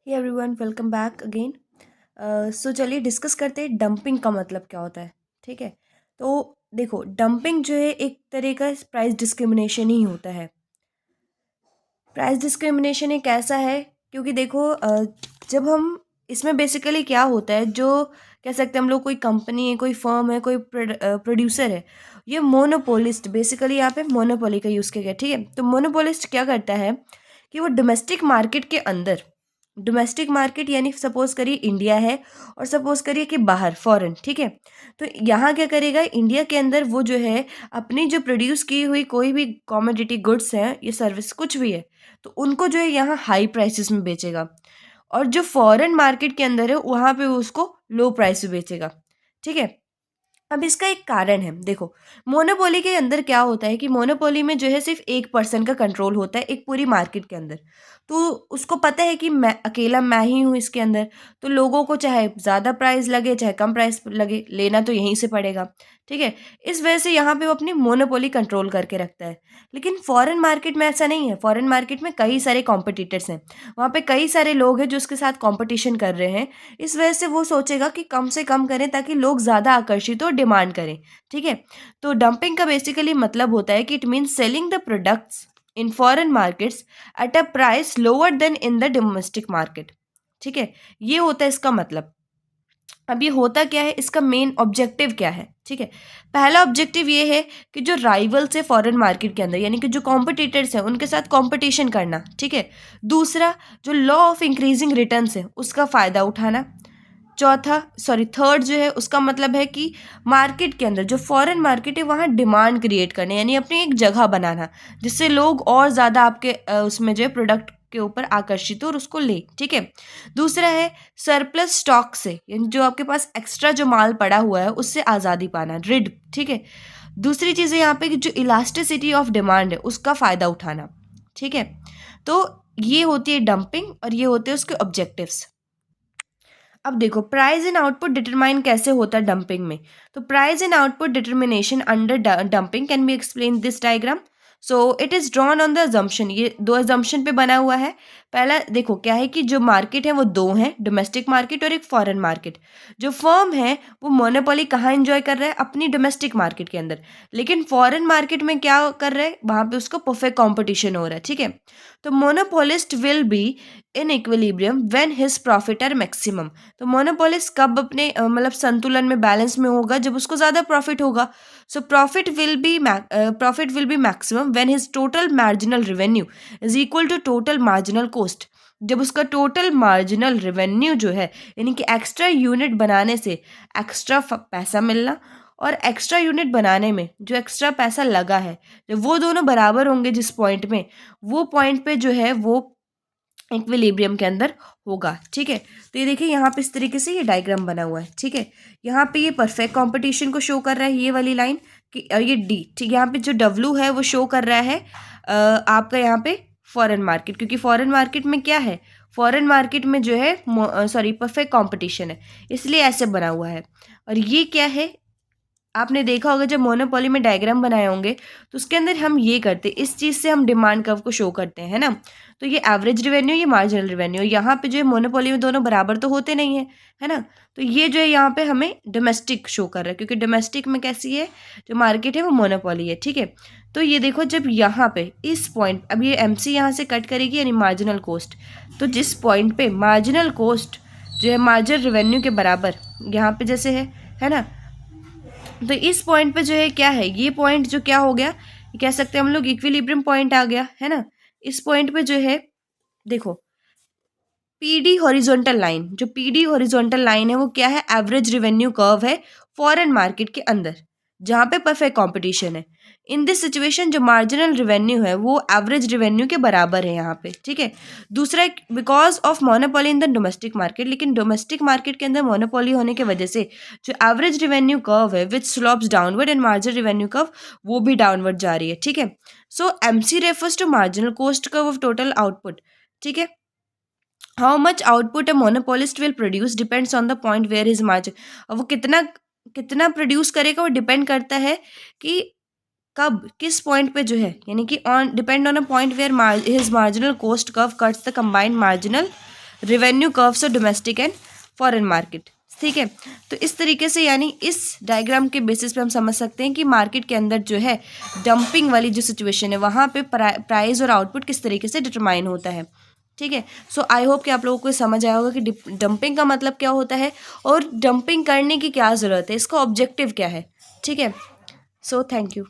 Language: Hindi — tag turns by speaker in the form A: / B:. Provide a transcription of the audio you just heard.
A: हे everyone, welcome back again. So चलिए डिस्कस करते हैं डंपिंग का मतलब क्या होता है। ठीक है, तो देखो, डंपिंग जो है एक तरह का प्राइस डिस्क्रिमिनेशन ही होता है। प्राइस डिस्क्रिमिनेशन एक ऐसा है, क्योंकि देखो जब हम इसमें बेसिकली क्या होता है, जो कह सकते हैं हम लोग, कोई कंपनी है, कोई फर्म है, कोई प्रोड्यूसर है, ये मोनोपोलिस्ट, बेसिकली यहाँ पे मोनोपोली का यूज़ किया गया। ठीक है, तो मोनोपोलिस्ट क्या करता है कि वो डोमेस्टिक मार्केट यानी सपोज करिए इंडिया है, और सपोज करिए कि बाहर फॉरेन। ठीक है, तो यहाँ क्या करेगा, इंडिया के अंदर वो जो है अपनी जो प्रोड्यूस की हुई कोई भी कॉमोडिटी गुड्स हैं, ये सर्विस कुछ भी है, तो उनको जो है यहाँ हाई प्राइसेस में बेचेगा, और जो फॉरेन मार्केट के अंदर है वहाँ पे वो उसको लो प्राइस में बेचेगा। ठीक है, अब इसका एक कारण है। देखो, मोनोपोली के अंदर क्या होता है कि मोनोपोली में जो है सिर्फ एक पर्सन का कंट्रोल होता है एक पूरी मार्केट के अंदर। तो उसको पता है कि मैं ही हूँ इसके अंदर, तो लोगों को चाहे ज़्यादा प्राइस लगे चाहे कम प्राइस लगे, लेना तो यहीं से पड़ेगा। ठीक है, इस वजह से यहाँ पे वो अपनी मोनोपोली कंट्रोल करके रखता है। लेकिन फॉरेन मार्केट में ऐसा नहीं है। फॉरेन मार्केट में कई सारे कॉम्पिटिटर्स हैं, वहाँ पे कई सारे लोग हैं जो उसके साथ कॉम्पिटिशन कर रहे हैं। इस वजह से वो सोचेगा कि कम से कम करें ताकि लोग ज़्यादा आकर्षित हो, डिमांड करें। ठीक है, तो डंपिंग का बेसिकली मतलब होता है कि it means selling the products in foreign markets at a price lower then in the domestic market. ठीक है, ये होता है इसका मतलब। अब ये होता क्या है, इसका मेन ऑब्जेक्टिव क्या है। ठीक है, पहला ऑब्जेक्टिव ये है कि जो राइवल्स है फॉरेन मार्केट के अंदर, यानी कि जो कॉम्पिटिटर्स हैं उनके साथ कंपटीशन करना। ठीक है, दूसरा, जो लॉ ऑफ इंक्रीजिंग रिटर्न्स है उसका फ़ायदा उठाना। थर्ड जो है उसका मतलब है कि मार्केट के अंदर जो फॉरेन मार्केट है वहाँ डिमांड क्रिएट करने, यानी अपनी एक जगह बनाना जिससे लोग और ज़्यादा आपके उसमें जो है प्रोडक्ट के ऊपर आकर्षित हो और उसको ले। ठीक है, दूसरा है सरप्लस स्टॉक से, यानी जो आपके पास एक्स्ट्रा जो माल पड़ा हुआ है उससे आज़ादी पाना, रिड। ठीक है, दूसरी चीज़ है यहाँ पे कि जो इलास्टिसिटी ऑफ डिमांड है उसका फ़ायदा उठाना। ठीक है, तो ये होती है डंपिंग और ये होते हैं उसके ऑब्जेक्टिव्स। अब देखो, प्राइस एंड आउटपुट डिटरमाइन कैसे होता है डंपिंग में। तो price and output determination under dumping can be explain this diagram. So it is drawn on the assumption, ये दो अजम्पशन पे बना हुआ है। पहला देखो क्या है कि जो मार्केट है वो दो हैं, डोमेस्टिक मार्केट और एक फॉरेन मार्केट। जो फर्म है वो मोनोपोली कहाँ एंजॉय कर रहा है, अपनी डोमेस्टिक मार्केट के अंदर। लेकिन फॉरेन मार्केट में क्या कर रहा है, वहाँ पे उसको परफेक्ट कॉम्पिटिशन हो रहा है। ठीक है, तो monopolist will be in equilibrium when his profit are maximum. तो मोनोपोलिस्ट कब अपने मतलब संतुलन में, बैलेंस में होगा, जब उसको ज़्यादा प्रॉफिट होगा। So profit will be maximum when his total marginal revenue is equal to total marginal cost. जब उसका टोटल मार्जिनल रेवेन्यू जो है, यानी कि एक्स्ट्रा यूनिट बनाने से एक्स्ट्रा पैसा मिलना, और एक्स्ट्रा यूनिट बनाने में जो एक्स्ट्रा पैसा लगा है, जब वो दोनों बराबर होंगे जिस पॉइंट में, वो पॉइंट पे जो है वो इक्विलिब्रियम के अंदर होगा। ठीक है, तो ये देखिए यहाँ पे इस तरीके से ये डायग्राम बना हुआ है। ठीक है, यहाँ पे ये परफेक्ट कंपटीशन को शो कर रहा है, ये वाली लाइन कि ये डी। ठीक, यहाँ पे जो डब्लू है वो शो कर रहा है आपका यहाँ पे फॉरेन मार्केट, क्योंकि फॉरेन मार्केट में क्या है, फॉरेन मार्केट में जो है परफेक्ट कंपटीशन है, इसलिए ऐसे बना हुआ है। और ये क्या है, आपने देखा होगा जब मोनोपोली में डायग्राम बनाए होंगे तो उसके अंदर हम ये करते, इस चीज़ से हम डिमांड कर्व को शो करते हैं, है ना। तो ये एवरेज रेवेन्यू, ये मार्जिनल रेवेन्यू, यहाँ पे जो है मोनोपोली में दोनों बराबर तो होते नहीं है ना। तो ये जो है यहाँ पे हमें डोमेस्टिक शो कर रहा है, क्योंकि डोमेस्टिक में कैसी है, जो मार्केट है वो मोनोपोली है। ठीक है, तो ये देखो जब यहाँ पे इस पॉइंट, अब ये एम सी यहाँ से कट करेगी यानी मार्जिनल कॉस्ट, तो जिस पॉइंट पे मार्जिनल कॉस्ट जो है मार्जिनल रेवेन्यू के बराबर यहाँ पे जैसे है ना, तो इस पॉइंट पे जो है क्या है, ये पॉइंट जो क्या हो गया, ये कह सकते हैं हम लोग इक्विलिब्रियम पॉइंट आ गया, है ना। इस पॉइंट पे जो है देखो, पीडी हॉरिजॉन्टल लाइन, जो पीडी हॉरिजॉन्टल लाइन है वो क्या है, एवरेज रेवेन्यू कर्व है फॉरेन मार्केट के अंदर, जहाँ पे परफेक्ट कंपटीशन है। इन दिस सिचुएशन जो मार्जिनल रेवेन्यू है वो एवरेज रेवेन्यू के बराबर है यहाँ पे। ठीक है, दूसरा, because of monopoly in the domestic market, लेकिन डोमेस्टिक मार्केट के अंदर मोनोपोली होने की वजह से जो एवरेज रेवेन्यू कर्व है which slopes downward, and marginal revenue curve वो भी डाउनवर्ड जा रही है। ठीक है, so M C refers to marginal cost curve of total output. ठीक है, how much output a monopolist will produce depends on the point where his margin. अब वो कितना कितना प्रोड्यूस करेगा वो डिपेंड करता है कि कब, किस पॉइंट पे जो है, यानी कि on depend on a point where his marginal cost curve cuts the combined marginal revenue curves of domestic and foreign market, ठीक है। तो इस तरीके से यानी इस डायग्राम के बेसिस पे हम समझ सकते हैं कि मार्केट के अंदर जो है डंपिंग वाली जो सिचुएशन है वहाँ पे प्राइस और आउटपुट किस तरीके से डिटरमाइन होता है, ठीक है। सो आई होप कि आप लोगों को समझ आया होगा कि डंपिंग का मतलब क्या होता है और डंपिंग करने की क्या ज़रूरत है, इसका ऑब्जेक्टिव क्या है, ठीक है। So thank you.